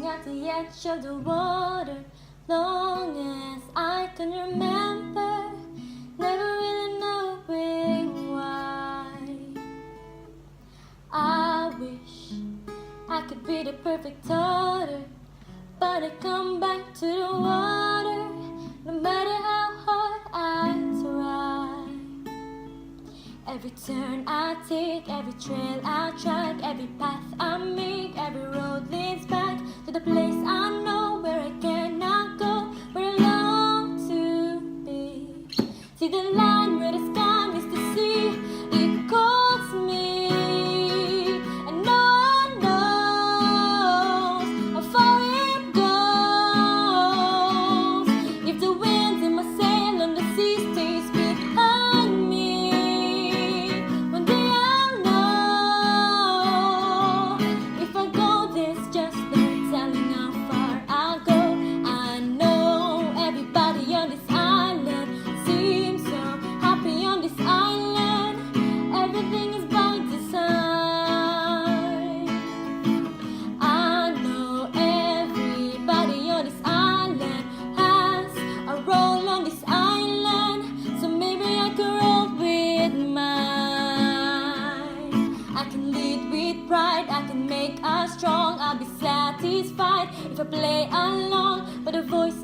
at the edge of the water. Long as I can remember, never really knowing why. I wish I could be the perfect daughter, but I come back to the water, no matter how hard I try. Every turn I take, every trail I track, every path I make, every road leads back to the place I know where I cannot go, where I long to be. See the line where the sky meets the sea, it calls me, and no one knows how far it goes. If the wind in my sail on the sea stays behind me, one day I'll know. If I go, there's just no telling how far I'll go. I know everybody on this island seems so happy on this island. Everything is by design. I know everybody on this island has a role on this island, so maybe I can roll with mine. I can lead with pride, I can make us strong. I'll be satisfied if I play along, but the voice